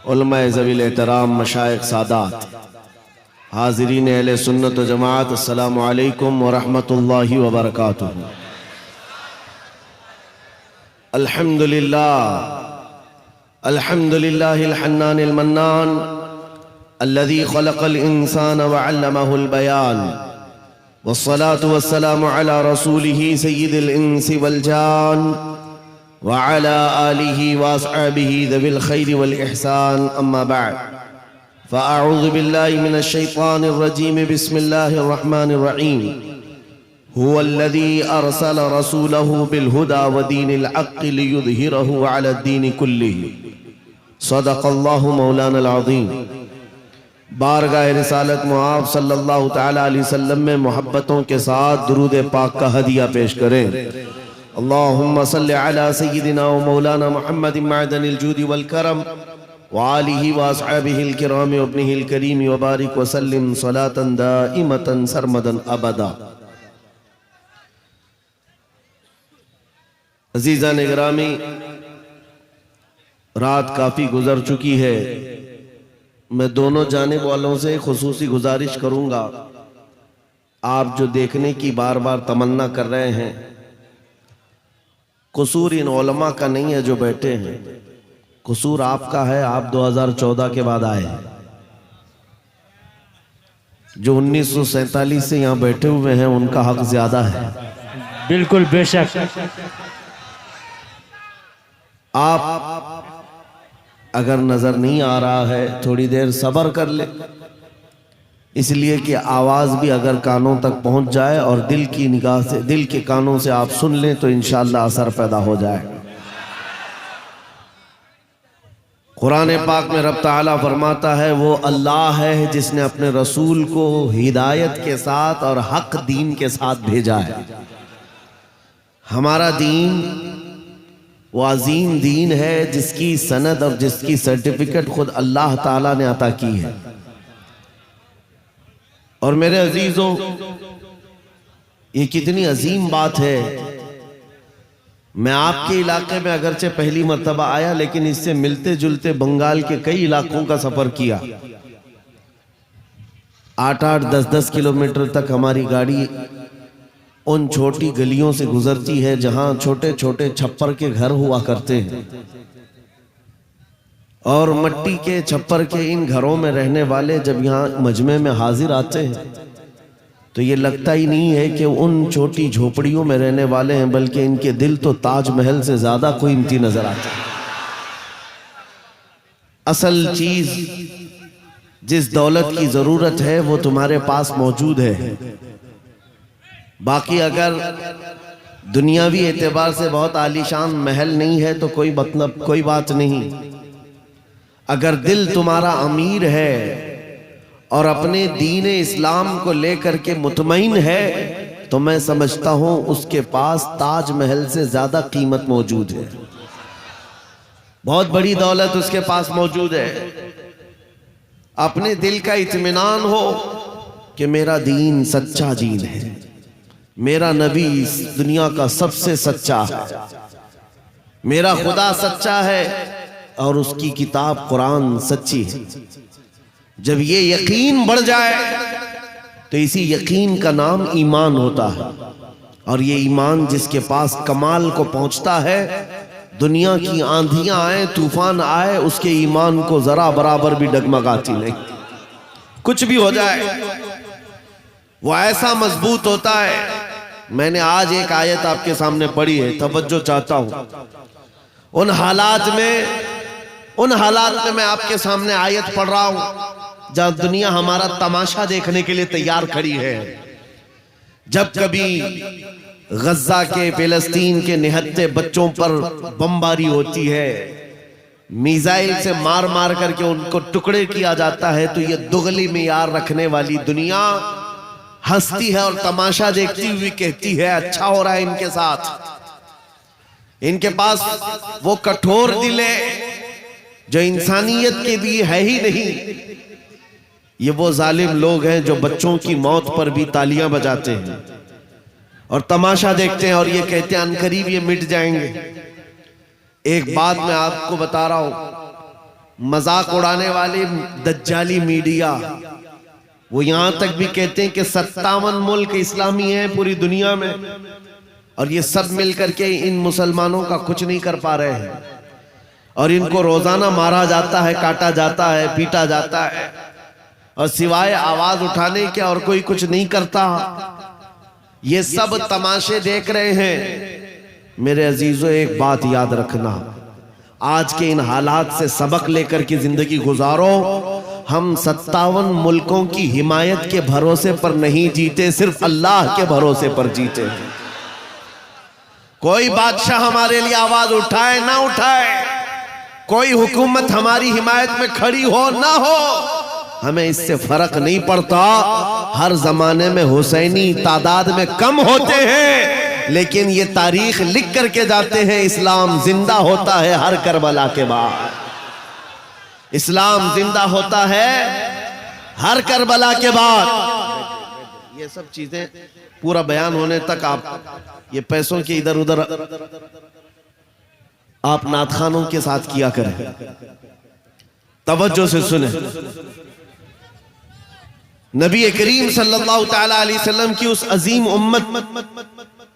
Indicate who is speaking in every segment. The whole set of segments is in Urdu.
Speaker 1: علماء ذویل احترام، مشائخ، سادات، حاضرین اہل سنت و جماعت، السلام علیکم ورحمۃ اللہ وبرکاتہ۔ الحمدللہ الحنان المنان الذي خلق الإنسان وعلمه البيان، والصلاة والسلام على رسوله سيد الإنس والجان وعلى آله وأصحابه ذوي الخير والإحسان، أما بعد فأعوذ بالله من الشيطان الرجيم، بسم الله الرحمن الرحيم، هو الذي أرسل رسوله بالهدى ودين الحق ليظهره على الدين كله، صدق الله مولانا العظيم۔ بارگاہ رسالت معاف صلی اللہ تعالی علیہ وسلم میں محبتوں کے ساتھ درود پاک کا ہدیہ پیش کریں۔ اللہم صلی علی سیدنا و مولانا محمد معدن الجود والکرم وآلہ واصحابہ الکرام وابنہ الکریم وبارک وسلم صلاة دائمتا سرمدا ابدا۔ عزیزان گرامی، رات کافی گزر چکی ہے۔ میں دونوں جانب والوں سے خصوصی گزارش کروں گا، آپ جو دیکھنے کی بار بار تمنا کر رہے ہیں، قصور ان علماء کا نہیں ہے جو بیٹھے ہیں، قصور آپ کا ہے۔ آپ 2014 کے بعد آئے ہیں، جو 1947 سے یہاں بیٹھے ہوئے ہیں ان کا حق زیادہ ہے۔
Speaker 2: بالکل بے شک۔
Speaker 1: آپ اگر نظر نہیں آ رہا ہے تھوڑی دیر صبر کر لیں، اس لیے کہ آواز بھی اگر کانوں تک پہنچ جائے اور دل کی نگاہ سے، دل کے کانوں سے آپ سن لیں تو انشاءاللہ اثر پیدا ہو جائے۔ قرآن پاک میں رب تعالیٰ فرماتا ہے، وہ اللہ ہے جس نے اپنے رسول کو ہدایت کے ساتھ اور حق دین کے ساتھ بھیجا ہے۔ ہمارا دین وہ عظیم دین ہے جس کی سند اور جس کی سرٹیفکیٹ خود اللہ تعالیٰ نے عطا کی ہے۔ اور میرے عزیزوں، یہ کتنی عظیم بات ہے۔ میں آپ کے علاقے میں اگرچہ پہلی مرتبہ آیا، لیکن اس سے ملتے جلتے بنگال کے کئی علاقوں کا سفر کیا۔ 8-8 10-10 کلومیٹر تک ہماری گاڑی ان چھوٹی گلیوں سے گزرتی ہے جہاں چھوٹے چھوٹے چھپر کے گھر ہوا کرتے ہیں، اور مٹی کے چھپر کے ان گھروں میں رہنے والے جب یہاں مجمع میں حاضر آتے ہیں تو یہ لگتا ہی نہیں ہے کہ ان چھوٹی جھوپڑیوں میں رہنے والے ہیں، بلکہ ان کے دل تو تاج محل سے زیادہ قیمتی نظر آتے ہیں۔ اصل چیز جس دولت کی ضرورت ہے وہ تمہارے پاس موجود ہے۔ باقی اگر دنیاوی اعتبار سے بہت عالیشان محل نہیں ہے تو کوئی بات نہیں۔ اگر دل تمہارا امیر ہے اور اپنے دین اسلام کو لے کر کے مطمئن ہے تو میں سمجھتا ہوں اس کے پاس تاج محل سے زیادہ قیمت موجود ہے، بہت بڑی دولت اس کے پاس موجود ہے۔ اپنے دل کا اطمینان ہو کہ میرا دین سچا دین ہے، میرا نبی اس دنیا کا سب سے سچا ہے، میرا خدا سچا ہے اور اس کی کتاب قرآن سچی ہے۔ جب یہ یقین بڑھ جائے تو اسی یقین کا نام ایمان ہوتا ہے، اور یہ ایمان جس کے پاس کمال کو پہنچتا ہے، دنیا کی آندھیاں آئیں، طوفان آئے، اس کے ایمان کو ذرا برابر بھی ڈگمگاتی نہیں۔ کچھ بھی ہو جائے وہ ایسا مضبوط ہوتا ہے۔ میں نے آج ایک آیت آپ کے سامنے پڑھی ہے، توجہ چاہتا ہوں۔ ان حالات میں میں آپ کے سامنے آیت پڑھ رہا ہوں جہاں دنیا ہمارا تماشا دیکھنے کے لیے تیار کھڑی ہے۔ جب کبھی غزہ کے، فلسطین کے نہتے بچوں پر بمباری ہوتی ہے، میزائل سے مار مار کر کے ان کو ٹکڑے کیا جاتا ہے، تو یہ دغلی معیار رکھنے والی دنیا ہنستی ہے اور تماشا دیکھتی ہوئی کہتی ہے اچھا ہو رہا ہے ان کے ساتھ۔ ان کے پاس وہ کٹھور دل ہے جو انسانیت کے لیے ہے ہی نہیں۔ یہ وہ ظالم لوگ ہیں جو بچوں کی موت پر بھی تالیاں بجاتے ہیں اور تماشا دیکھتے ہیں اور یہ کہتے ہیں عنقریب یہ مٹ جائیں گے۔ ایک بات میں آپ کو بتا رہا ہوں، مذاق اڑانے والی دجالی میڈیا، وہ یہاں تک بھی کہتے ہیں کہ 57 ملک اسلامی ہیں پوری دنیا میں، اور یہ سب مل کر کے ان مسلمانوں کا کچھ نہیں کر پا رہے ہیں، اور ان کو روزانہ مارا جاتا ہے، کاٹا جاتا ہے، پیٹا جاتا ہے، اور سوائے آواز اٹھانے کے اور کوئی کچھ نہیں کرتا۔ یہ سب تماشے دیکھ رہے ہیں۔ میرے عزیزو، ایک بات یاد رکھنا، آج کے ان حالات سے سبق لے کر کی زندگی گزارو۔ ہم 57 ملکوں کی حمایت کے بھروسے پر نہیں جیتے، صرف اللہ کے بھروسے پر جیتے ہیں۔ کوئی بادشاہ ہمارے لیے آواز اٹھائے نہ اٹھائے، کوئی حکومت ہماری حمایت میں کھڑی ہو نہ ہو، ہمیں اس سے فرق نہیں پڑتا۔ ہر زمانے میں حسینی تعداد میں کم ہوتے ہیں، لیکن یہ تاریخ لکھ کر کے جاتے ہیں، اسلام زندہ ہوتا ہے ہر کربلا کے بعد۔ اسلام زندہ ہوتا ہے ہر کربلا کے بعد۔ یہ سب چیزیں پورا بیان ہونے تک آپ یہ پیسوں کے ادھر ادھر آپ نعت خوانوں کے ساتھ کیا کریں، توجہ سے سنیں۔ نبی کریم صلی اللہ تعالی علیہ وسلم کی اس عظیم امت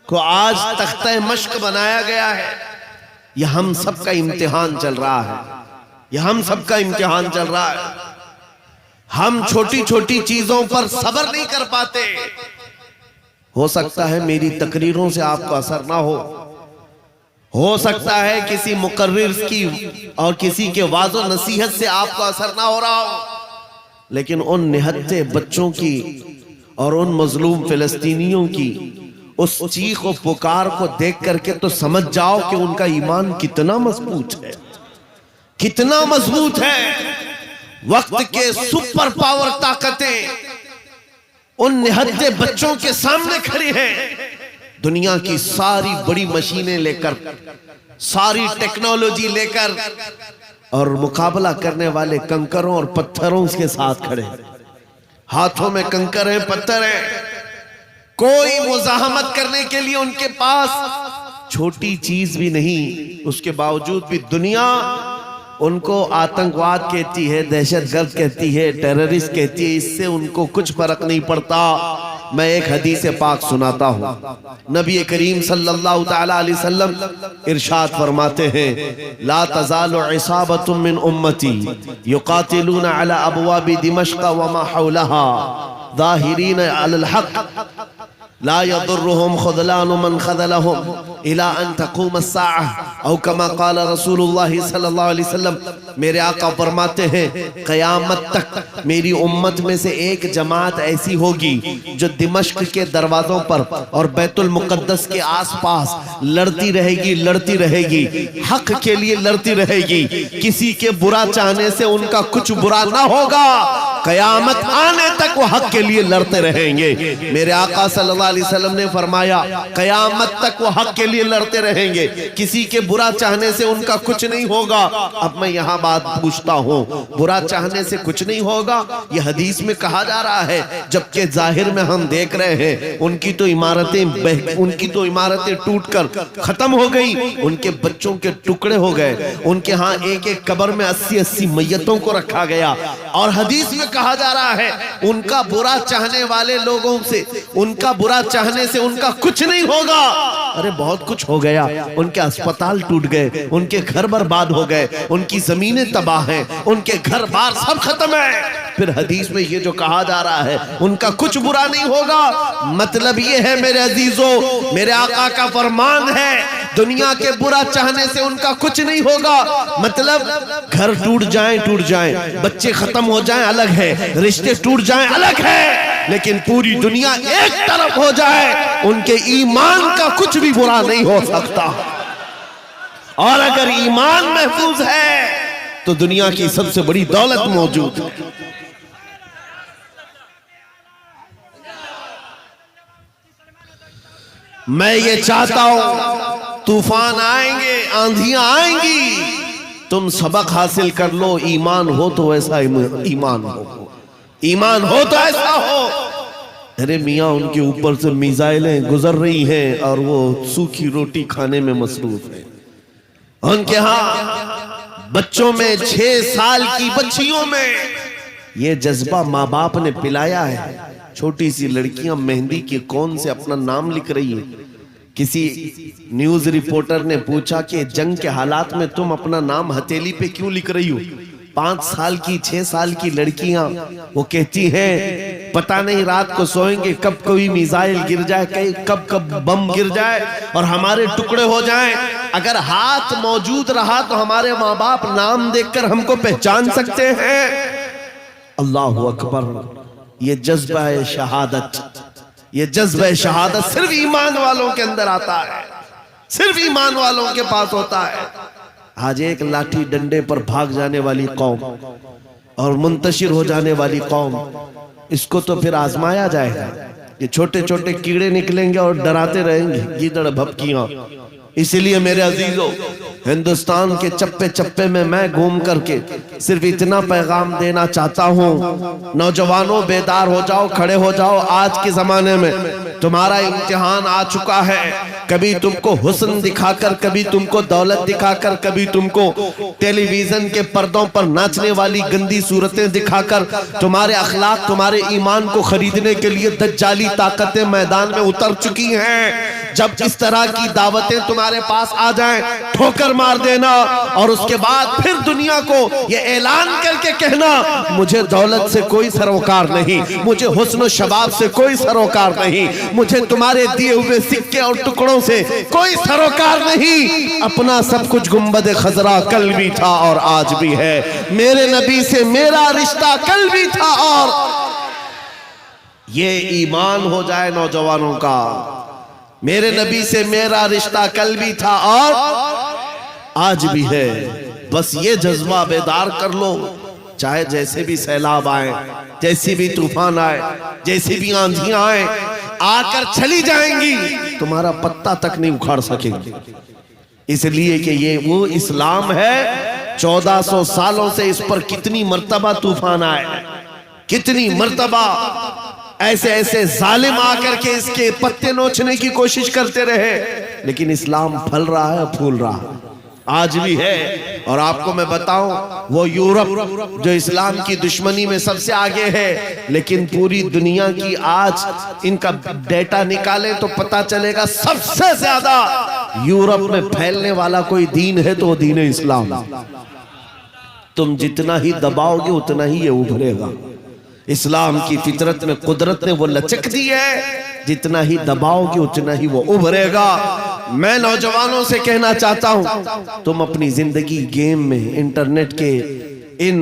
Speaker 1: کو آج تختہ مشق بنایا گیا ہے۔ یہ ہم سب کا امتحان چل رہا ہے، یہ ہم سب کا امتحان چل رہا ہے۔ ہم چھوٹی چھوٹی چیزوں پر صبر نہیں کر پاتے۔ ہو سکتا ہے میری تقریروں سے آپ کو اثر نہ ہو سکتا ہے کسی مقرر کی اور کسی کے وعظ و نصیحت سے آپ کو اثر نہ ہو رہا ہو، لیکن ان نہتے بچوں کی اور ان مظلوم فلسطینیوں کی اس چیخ و پکار کو دیکھ کر کے تو سمجھ جاؤ کہ ان کا ایمان کتنا مضبوط ہے، کتنا مضبوط ہے۔ وقت کے سپر پاور طاقتیں ان نہتے بچوں کے سامنے کھڑی ہیں۔ دنیا کی ساری بڑی مشینیں لے کر، ساری ٹیکنالوجی لے کر، اور مقابلہ کرنے والے کنکروں اور پتھروں کے ساتھ کھڑے ہیں۔ ہاتھوں میں کنکر ہیں، پتھر ہیں، کوئی مزاحمت کرنے کے لیے ان کے پاس چھوٹی چیز بھی نہیں۔ اس کے باوجود بھی دنیا ان کو آتنکواد کہتی ہے، دہشت گرد کہتی ہے، ٹیررسٹ کہتی ہے، اس سے ان کو کچھ فرق نہیں پڑتا۔ میں ایک حدیث پاک سناتا ہوں۔ نبی کریم صلی اللہ تعالی علیہ وسلم ارشاد فرماتے ہیں، لا تزال عصابۃ من امتی یقاتلون علی ابواب دمشق وما حولها ظاہرین علی الحق لا يضرهم خذلان من خذلهم الى ان تقوم الساعة او كما قال رسول اللہ صلی اللہ علیہ وسلم۔ میرے آقا فرماتے ہیں قیامت تک میری امت میں سے ایک جماعت ایسی ہوگی جو دمشق کے دروازوں پر اور بیت المقدس کے آس پاس لڑتی رہے گی، لڑتی رہے گی، حق کے لیے لڑتی رہے گی۔ کسی کے برا چاہنے سے ان کا کچھ برا نہ ہوگا، قیامت آنے تک وہ حق کے لیے لڑتے رہیں گے۔ میرے آقا صلی اللہ علیہ وسلم نے فرمایا قیامت تک وہ حق کے لیے لڑتے رہیں گے، کسی کے برا چاہنے سے ان کا کچھ نہیں ہوگا۔ اب میں یہاں بات پوچھتا ہوں، برا چاہنے سے کچھ نہیں ہوگا یہ حدیث میں کہا جا رہا ہے، جبکہ ظاہر میں ہم دیکھ رہے ہیں ان کی تو عمارتیں ٹوٹ کر ختم ہو گئی، ان کے بچوں کے ٹکڑے ہو گئے، ان کے ہاں ایک ایک قبر میں 80 میتوں کو رکھا گیا، اور حدیث میں کہا جا رہا ہے ان کا برا چاہنے والے لوگوں سے، ان کا برا چاہنے سے ان کا کچھ نہیں ہوگا۔ ارے بہت کچھ ہو گیا، ان کے اسپتال ٹوٹ گئے، ان کے گھر برباد ہو گئے، ان کی زمینیں تباہ ہیں، ان کے گھر بار سب ختم ہے۔ پھر حدیث میں یہ جو کہا جا رہا ہے ان کا کچھ برا نہیں ہوگا، مطلب یہ ہے میرے عزیزو، میرے آقا کا فرمان ہے دنیا کے برا چاہنے سے ان کا کچھ نہیں ہوگا۔ مطلب گھر ٹوٹ جائیں، بچے ختم ہو جائیں الگ ہے، رشتے ٹوٹ جائیں الگ ہے، لیکن پوری دنیا ایک طرف ہو جائے ان کے ایمان کا کچھ بھی برا نہیں ہو سکتا۔ اور اگر ایمان محفوظ ہے تو دنیا کی سب سے بڑی دولت موجود ہے۔ میں یہ چاہتا ہوں طوفان آئیں گے، آندھیاں آئیں گی، تم سبق حاصل کر لو، ایمان ہو تو ایسا ایمان ہو، ایمان ہو تو ایسا ہو۔ ارے میاں ان کے اوپر سے میزائلیں گزر رہی ہیں اور وہ سوکھی روٹی کھانے میں مصروف ہیں، ان کے ہاں بچوں میں، 6 سال کی بچیوں میں یہ جذبہ ماں باپ نے پلایا ہے۔ چھوٹی سی لڑکیاں مہندی کے کون سے اپنا نام لکھ رہی ہیں۔ کسی نیوز رپورٹر نے پوچھا کہ جنگ کے حالات میں تم اپنا نام ہتھیلی پہ کیوں لکھ رہی ہو؟ 5 سال کی 6 سال کی لڑکیاں وہ کہتی ہیں پتہ نہیں رات کو سوئیں گے کب کوئی میزائل گر جائے، کب بم گر جائے اور ہمارے ٹکڑے ہو جائیں۔ اگر ہاتھ موجود رہا تو ہمارے ماں باپ نام دیکھ کر ہم کو پہچان سکتے ہیں۔ اللہ اکبر! یہ جذبہ شہادت، یہ جذبہ شہادت صرف ایمان والوں کے اندر آتا ہے، صرف ایمان والوں کے پاس ہوتا ہے۔ آج ایک لاٹھی ڈنڈے پر بھاگ جانے والی قوم اور منتشر ہو جانے والی قوم، اس کو تو پھر آزمایا جائے گا۔ یہ چھوٹے چھوٹے کیڑے نکلیں گے اور ڈراتے رہیں گے، گیدڑ بھپکیاں۔ اسی لیے میرے عزیزو، ہندوستان کے چپے چپے میں گھوم کر کے صرف اتنا پیغام دینا چاہتا ہوں، نوجوانوں بیدار ہو جاؤ، کھڑے ہو جاؤ۔ آج کے زمانے میں تمہارا امتحان آ چکا ہے۔ کبھی تم کو حسن دکھا کر، کبھی تم کو دولت دکھا کر، کبھی تم کو ٹیلی ویژن کے پردوں پر ناچنے والی گندی صورتیں دکھا کر تمہارے اخلاق، تمہارے ایمان کو خریدنے کے لیے دجالی طاقتیں میدان میں اتر چکی ہیں۔ جب اس طرح کی دعوتیں تمہارے پاس آ جائیں، ٹھوکر مار دینا اور اس کے بعد پھر دنیا کو یہ اعلان کر کے کہنا مجھے دولت سے کوئی سروکار نہیں، مجھے حسن و شباب سے کوئی سروکار نہیں، مجھے تمہارے دیے ہوئے سکے اور ٹکڑوں سے کوئی سروکار نہیں۔ اپنا سب کچھ گنبد خضرا کل بھی تھا اور آج بھی ہے، میرے نبی سے میرا رشتہ کل بھی تھا اور یہ ایمان ہو جائے نوجوانوں کا، میرے نبی سے میرا رشتہ کل بھی تھا اور آج بھی ہے۔ بس یہ جذبہ بیدار کر لو، چاہے جیسے بھی سیلاب آئیں، جیسی بھی طوفان آئے، جیسی بھی آندھیاں آئیں، آ کر چلی جائیں گی، تمہارا پتہ تک نہیں اکھاڑ سکیں گے۔ اس لیے کہ یہ وہ اسلام ہے، 1400 سالوں سے اس پر کتنی مرتبہ طوفان آئے، کتنی مرتبہ ایسے ایسے ظالم آ کر کے اس کے پتے نوچنے کی کوشش کرتے رہے، لیکن اسلام پھل رہا ہے، پھول رہا ہے، آج بھی ہے۔ اور آپ کو میں بتاؤں، وہ یورپ جو اسلام کی دشمنی میں سب سے آگے ہے، لیکن پوری دنیا کی آج ان کا ڈیٹا نکالیں تو پتا چلے گا سب سے زیادہ یورپ میں پھیلنے والا کوئی دین ہے تو وہ دین اسلام۔ تم جتنا ہی دباؤ گے اتنا ہی یہ ابھرے گا۔ اسلام کی فطرت میں قدرت نے وہ لچک دی ہے، جتنا ہی دباؤ گے اتنا ہی وہ ابھرے گا۔ میں نوجوانوں سے کہنا چاہتا ہوں، تم اپنی زندگی گیم میں، انٹرنیٹ کے ان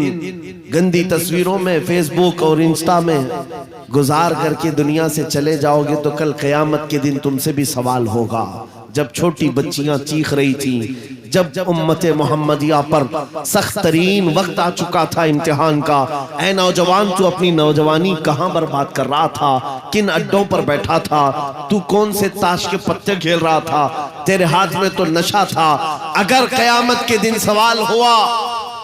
Speaker 1: گندی تصویروں میں، فیس بک اور انسٹا میں گزار کر کے دنیا سے چلے جاؤ گے تو کل قیامت کے دن تم سے بھی سوال ہوگا۔ جب چھوٹی بچیاں چیخ رہی تھیں، جب امت محمدیہ پر سخت ترین وقت آ چکا تھا امتحان کا، اے نوجوان تو اپنی نوجوانی کہاں برباد کر رہا تھا؟ کن اڈوں پر بیٹھا تھا؟ تو کون سے تاش کے پتے کھیل رہا تھا؟ تیرے ہاتھ میں تو نشہ تھا۔ اگر قیامت کے دن سوال ہوا،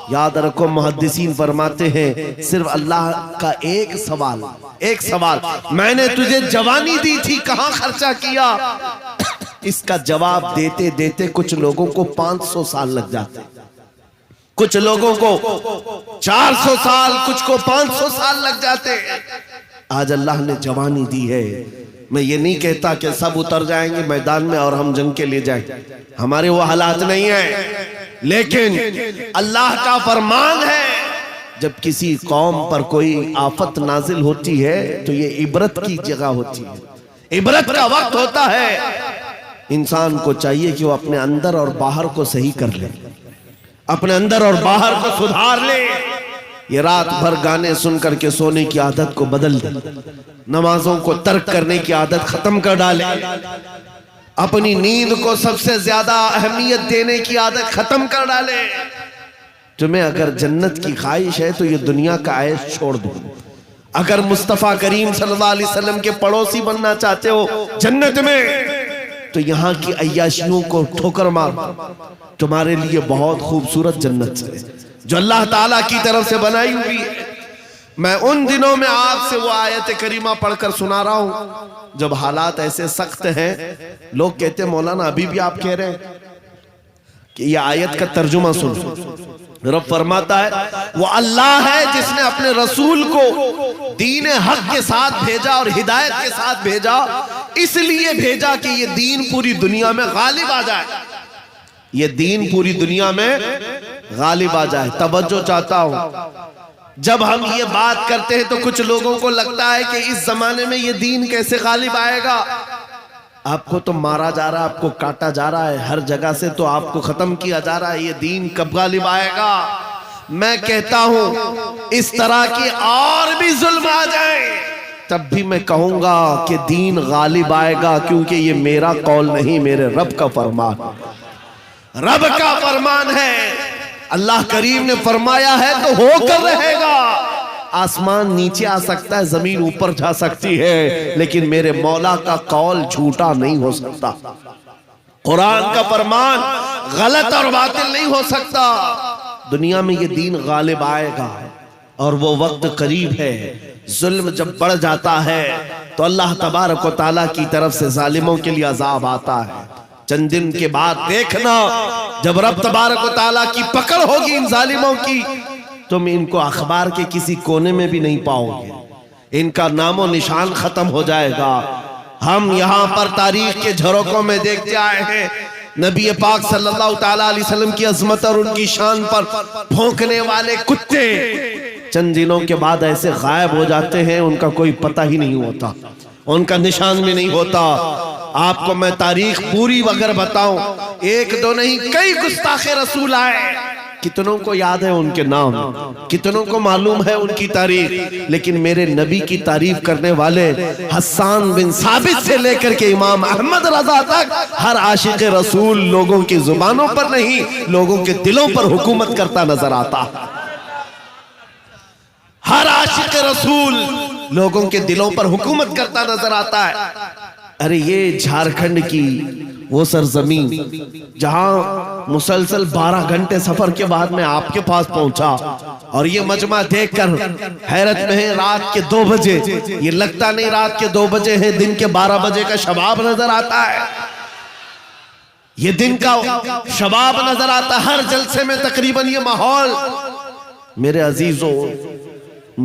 Speaker 1: یاد رکھو محدثین فرماتے ہیں صرف اللہ کا ایک سوال، میں نے تجھے جوانی دی تھی کہاں خرچہ کیا؟ اس کا جواب دیتے دیتے کچھ لوگوں کو 500 سال لگ جاتے، کچھ لوگوں کو 400 سال، کچھ کو 500 سال لگ جاتے۔ آج اللہ نے جوانی دی ہے۔ میں یہ نہیں کہتا کہ سب اتر جائیں گے میدان میں اور ہم جنگ کے لیے جائیں، ہمارے وہ حالات نہیں ہیں، لیکن اللہ کا فرمان ہے جب کسی قوم پر کوئی آفت نازل ہوتی ہے تو یہ عبرت کی جگہ ہوتی ہے، عبرت کا وقت ہوتا ہے۔ انسان کو چاہیے کہ وہ اپنے اندر اور باہر کو صحیح کر لے، اپنے اندر اور باہر کو سدھار لے۔ یہ رات بھر گانے سن کر کے سونے کی عادت کو بدل دے، نمازوں کو ترک کرنے کی عادت ختم کر ڈالے، اپنی نیند کو سب سے زیادہ اہمیت دینے کی عادت ختم کر ڈالے۔ تمہیں اگر جنت کی خواہش ہے تو یہ دنیا کا عیش چھوڑ دو۔ اگر مصطفیٰ کریم صلی اللہ علیہ وسلم کے پڑوسی بننا چاہتے ہو جنت میں تو یہاں کی عیاشیوں کو ٹھوکر مار، تمہارے لیے بہت خوبصورت جنت ہے جو اللہ تعالیٰ کی طرف سے بنائی ہوئی ہے۔ میں ان دنوں میں آپ سے وہ آیت کریمہ پڑھ کر سنا رہا ہوں جب حالات ایسے سخت ہیں، لوگ کہتے ہیں مولانا ابھی بھی آپ کہہ رہے ہیں کہ یہ آیت کا ترجمہ سنو، رب فرماتا ہے وہ اللہ ہے جس نے اپنے رسول کو دین حق کے ساتھ بھیجا اور ہدایت کے ساتھ بھیجا، اس لیے بھیجا کہ یہ دین پوری دنیا میں غالب آ جائے، یہ دین پوری دنیا میں غالب آ جائے۔ توجہ چاہتا ہوں، جب ہم یہ بات کرتے ہیں تو کچھ لوگوں کو لگتا ہے کہ اس زمانے میں یہ دین کیسے غالب آئے گا؟ آپ کو تو مارا جا رہا ہے، آپ کو کاٹا جا رہا ہے، ہر جگہ سے تو آپ کو ختم کیا جا رہا ہے، یہ دین کب غالب آئے گا؟ میں کہتا ہوں اس طرح کی اور بھی ظلم آ جائیں تب بھی میں کہوں گا کہ دین غالب آئے گا، کیونکہ یہ میرا قول نہیں، میرے رب کا فرمان، رب کا فرمان ہے۔ اللہ کریم نے فرمایا ہے تو ہو کر رہے گا۔ آسمان نیچے آ سکتا ہے، زمین اوپر جا سکتی ہے، لیکن میرے مولا کا قول جھوٹا نہیں ہو سکتا، قرآن کا فرمان غلط اور باطل نہیں ہو سکتا۔ دنیا میں یہ دین غالب آئے گا اور وہ وقت قریب ہے۔ ظلم جب بڑھ جاتا ہے تو اللہ تبارک و تعالیٰ کی طرف سے ظالموں کے لیے عذاب آتا ہے۔ چند دن کے بعد دیکھنا جب رب تبارک و تعالیٰ کی پکڑ ہوگی ان ظالموں کی، تم ان کو اخبار کے کسی کونے میں بھی نہیں پاؤ گے، ان کا نام و نشان ختم ہو جائے گا۔ ہم یہاں پر تاریخ کے جھروکوں میں دیکھتے آئے ہیں، نبی پاک صلی اللہ تعالیٰ علیہ وسلم کی عظمت اور ان کی شان پر بھونکنے والے کتے چند دنوں کے بعد ایسے غائب ہو جاتے ہیں، ان کا کوئی پتہ ہی نہیں ہوتا، ان کا نشان بھی نہیں ہوتا۔ آپ کو میں تاریخ پوری اگر بتاؤں، ایک دو نہیں کئی گستاخ رسول آئے، کتنوں کو یاد ہے ان کے نام، کتنوں کو معلوم ہے ان کی تاریخ، لیکن میرے نبی کی تعریف کرنے والے حسان بن ثابت سے لے کر کے امام احمد رضا تک ہر عاشق رسول لوگوں کی زبانوں پر نہیں، لوگوں کے دلوں پر حکومت کرتا نظر آتا۔ ہر عاشق رسول لوگوں کے دلوں پر حکومت کرتا نظر آتا ہے۔ ارے یہ جھارکھنڈ کی وہ سرزمین جہاں مسلسل 12 گھنٹے سفر کے بعد میں آپ کے پاس پہنچا، اور یہ مجمع دیکھ کر حیرت میں ہے، رات کے 2 بجے، یہ لگتا نہیں رات کے 2 بجے ہے، دن کے 12 بجے کا شباب نظر آتا ہے، یہ دن کا شباب نظر آتا ہے، ہر جلسے میں تقریباً یہ ماحول۔ میرے عزیزوں،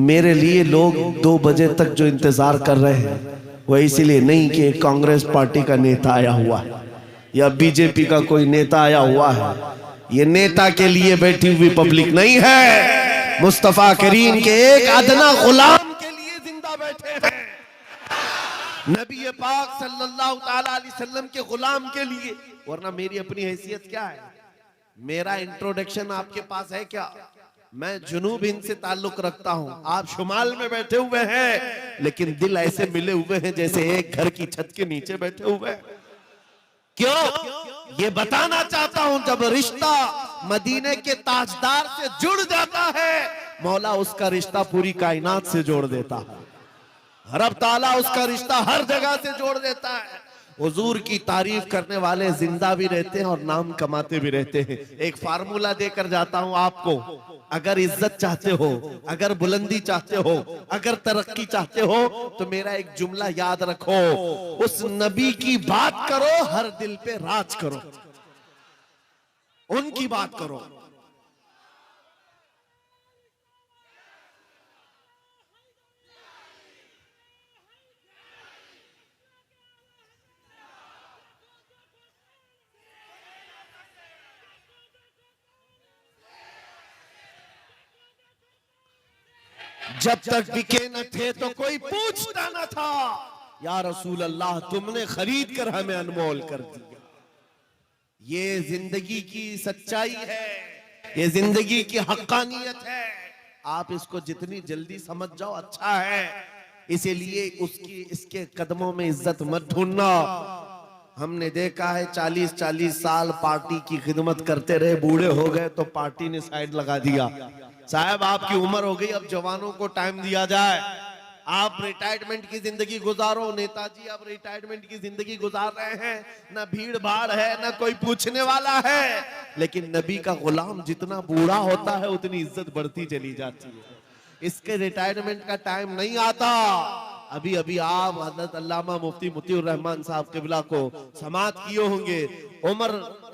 Speaker 1: میرے لیے لوگ 2 بجے تک جو انتظار کر رہے ہیں وہ اسی لیے نہیں کہ کانگریس پارٹی کا نیتا آیا ہوا ہے یا بی جے پی کا کوئی نیتا آیا ہوا ہے، یہ نیتا کے لیے بیٹھی ہوئی پبلک نہیں ہے، مصطفیٰ کریم کے ایک ادنا غلام کے لیے زندہ بیٹھے ہیں، نبی پاک صلی اللہ تعالیٰ علیہ وسلم کے غلام کے لیے۔ ورنہ میری اپنی حیثیت کیا ہے؟ میرا انٹروڈکشن آپ کے پاس ہے کیا؟ میں جنوب ہند سے تعلق رکھتا ہوں، آپ شمال میں بیٹھے ہوئے ہیں، لیکن دل ایسے ملے ہوئے ہیں جیسے ایک گھر کی چھت کے نیچے بیٹھے ہوئے ہیں۔ کیوں؟ یہ بتانا چاہتا ہوں، جب رشتہ مدینے کے تاجدار سے جڑ جاتا ہے، مولا اس کا رشتہ پوری کائنات سے جوڑ دیتا ہے، رب تعالیٰ اس کا رشتہ ہر جگہ سے جوڑ دیتا ہے۔ حضور کی تعریف کرنے والے زندہ بھی رہتے ہیں اور نام کماتے بھی رہتے ہیں۔ ایک فارمولا دے کر جاتا ہوں آپ کو، اگر عزت چاہتے ہو، اگر بلندی چاہتے ہو، اگر ترقی چاہتے ہو تو میرا ایک جملہ یاد رکھو، اس نبی کی بات کرو، ہر دل پہ راج کرو، ان کی بات کرو۔ جب تک بکے نہ تھے تو کوئی پوچھتا نہ تھا، یا رسول اللہ تم نے خرید کر ہمیں انمول کر دیا۔ یہ زندگی کی سچائی ہے، یہ زندگی کی حقانیت ہے، آپ اس کو جتنی جلدی سمجھ جاؤ اچھا ہے۔ اسی لیے اس کے قدموں میں عزت مت ڈھونڈنا۔ ہم نے دیکھا ہے 40 سال پارٹی کی خدمت کرتے رہے، بوڑھے ہو گئے تو پارٹی نے سائیڈ لگا دیا۔ صاحب آپ کی عمر ہو گئی، اب جوانوں کو ٹائم دیا جائے، آپ ریٹائرمنٹ کی زندگی گزارو۔ نیتا جی اب ریٹائرمنٹ کی زندگی گزار رہے ہیں، نہ بھیڑ بھاڑ ہے، نہ کوئی پوچھنے والا ہے، لیکن نبی کا غلام جتنا بوڑھا ہوتا ہے اتنی عزت بڑھتی چلی جاتی ہے۔ اس کے ریٹائرمنٹ کا ٹائم نہیں آتا۔ ابھی آپ حضرت علامہ مفتی مطیع الرحمن صاحب قبلہ کو سماعت کیے ہوں گے، عمر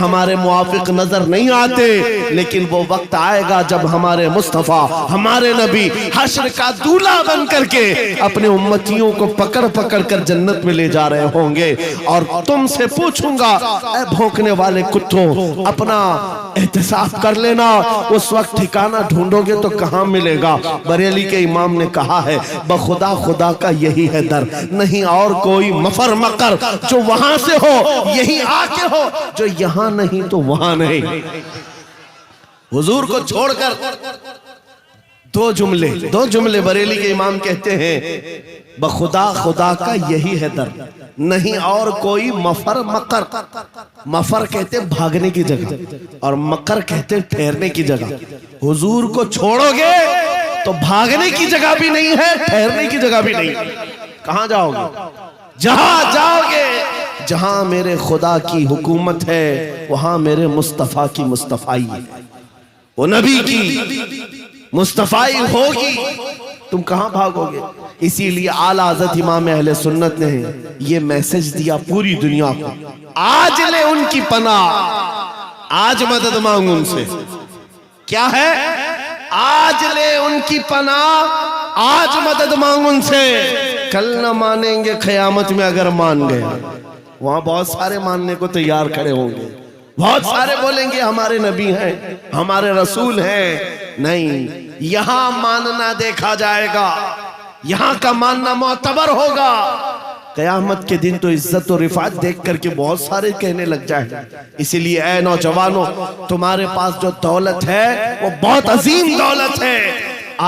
Speaker 1: ہمارے موافق نظر نہیں آتے، لیکن وہ وقت آئے گا جب ہمارے مصطفیٰ، ہمارے نبی حشر کا دولہا بن کر کے اپنے امتیوں کو پکڑ پکڑ کر جنت میں لے جا رہے ہوں گے، اور تم سے پوچھوں گا اے بھونکنے والے کتوں، اپنا احتساب کر لینا، اس وقت ٹھکانہ ڈھونڈو گے تو کہاں ملے گا؟ بریلی کے امام نے کہا ہے بخدا خدا کا یہی ہے در، نہیں اور کوئی مفر مقر، جو وہاں سے ہو یہی آ کے ہو، جو یہاں نہیں تو وہاں نہیں۔ حضور کو چھوڑ کر دو جملے بریلی کے امام کہتے ہیں بخدا خدا کا یہی ہے در، نہیں اور کوئی مفر مقر۔ مفر کہتے بھاگنے کی جگہ اور مقر کہتے ٹھہرنے کی جگہ۔ حضور کو چھوڑو گے تو بھاگنے کی جگہ بھی نہیں ہے، ٹھہرنے کی جگہ بھی نہیں۔ کہاں جاؤ گے؟ جہاں جاؤ گے جہاں میرے خدا کی حکومت ہے، وہاں میرے مصطفیٰ کی مصطفائی ہے، وہ نبی کی مصطفائی ہوگی، تم کہاں بھاگو گے؟ اسی لیے اعلیٰ حضرت امام اہل سنت نے یہ میسج دیا پوری دنیا کو، آج لے ان کی پناہ، آج مدد مانگ ان سے۔ کیا ہے؟ آج لے ان کی پناہ، آج مدد مانگ ان سے، کل نہ مانیں گے قیامت میں اگر مان گئے۔ وہاں بہت سارے ماننے کو تیار کھڑے ہوں گے، بہت سارے بولیں گے ہمارے نبی ہیں، ہمارے رسول ہیں۔ نہیں، یہاں ماننا دیکھا جائے گا، یہاں کا ماننا معتبر ہوگا۔ قیامت کے دن تو عزت و رفعت دیکھ کر کے بہت سارے کہنے لگ جائیں۔ اسی لیے اے نوجوانوں، تمہارے پاس جو دولت ہے وہ بہت عظیم دولت ہے۔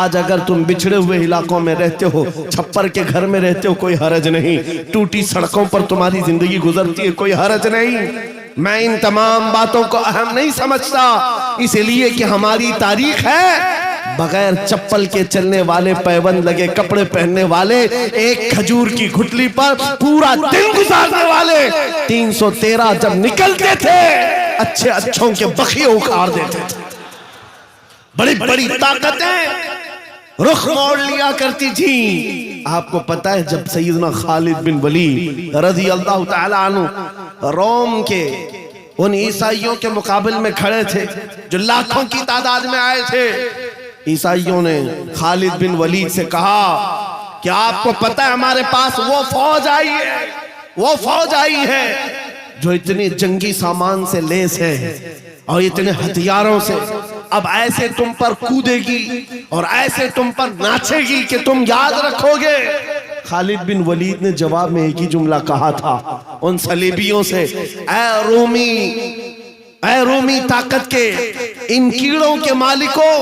Speaker 1: آج اگر تم بچھڑے ہوئے علاقوں میں رہتے ہو، چھپر کے گھر میں رہتے ہو، کوئی حرج نہیں، ٹوٹی سڑکوں پر تمہاری زندگی گزرتی ہے، کوئی حرج نہیں۔ میں ان تمام باتوں کو اہم نہیں سمجھتا، اس لیے کہ ہماری تاریخ ہے بغیر چپل کے چلنے والے، پیوند لگے کپڑے پہننے والے، ایک کھجور کی گھٹلی پر پورا دن گزارنے والے، 313 جب نکلتے تھے اچھے اچھوں کے بخیے اکھاڑ دیتے تھے۔ بڑی بڑی طاقتیں رخ موڑ لیا کرتی تھی۔ آپ کو پتا ہے جب سیدنا خالد بن ولید رضی اللہ تعالیٰ عنہ روم کے ان عیسائیوں کے مقابل میں کھڑے تھے جو لاکھوں کی تعداد میں آئے تھے، عیسائیوں نے خالد بن ولید سے کہا کہ آپ کو پتا ہے ہمارے پاس وہ فوج آئی ہے جو اتنے جنگی سامان سے لیس ہے اور اتنے ہتھیاروں سے، اب ایسے تم پر کودے گی اور ایسے تم پر ناچے گی کہ تم یاد رکھو گے۔ خالد بن ولید نے جواب میں ایک ہی جملہ کہا تھا ان صلیبیوں سے، اے رومی طاقت کے ان کیڑوں کے مالکوں،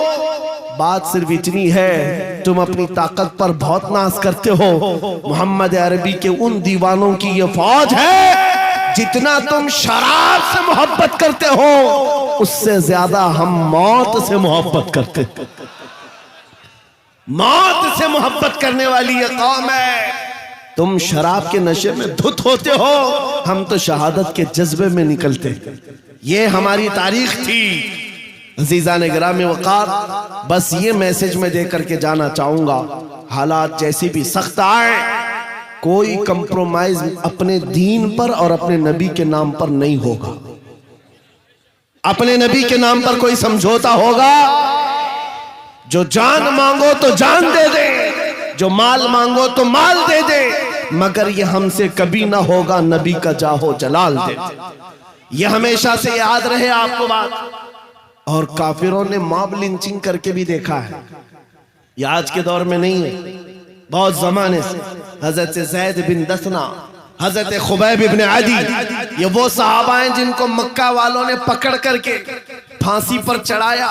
Speaker 1: بات صرف اتنی ہے تم اپنی طاقت پر بہت ناز کرتے ہو، محمد عربی کے ان دیوانوں کی یہ فوج ہے، جتنا تم شراب سے محبت کرتے ہو اس سے زیادہ ہم موت سے محبت کرتے ہیں۔ موت سے محبت کرنے والی یہ قوم ہے۔ تم شراب کے نشے میں دھت ہوتے ہو، ہم تو شہادت کے جذبے میں نکلتے۔ یہ ہماری تاریخ تھی۔ عزیزان گرامی وقار، بس یہ میسج میں دے کر کے جانا چاہوں گا، حالات جیسی بھی سخت آئے، کوئی کمپرومائز اپنے دین پر اور اپنے نبی کے نام پر نہیں ہوگا۔ اپنے نبی کے نام پر کوئی سمجھوتا ہوگا، جو جان مانگو تو جان دے دے، جو مال مانگو تو مال دے دے، مگر یہ ہم سے کبھی نہ ہوگا نبی کا جاہو جلال دے دے۔ یہ ہمیشہ سے یاد رہے آپ کو بات۔ اور کافروں نے ماب لنچنگ کر کے بھی دیکھا ہے، یہ آج کے دور میں نہیں ہے، بہت زمانے سے۔ حضرت زید بن دثنہ، حضرت خبیب بن عدی، یہ وہ صحابہ ہیں جن کو مکہ والوں نے پکڑ کر کے پھانسی پر چڑھایا۔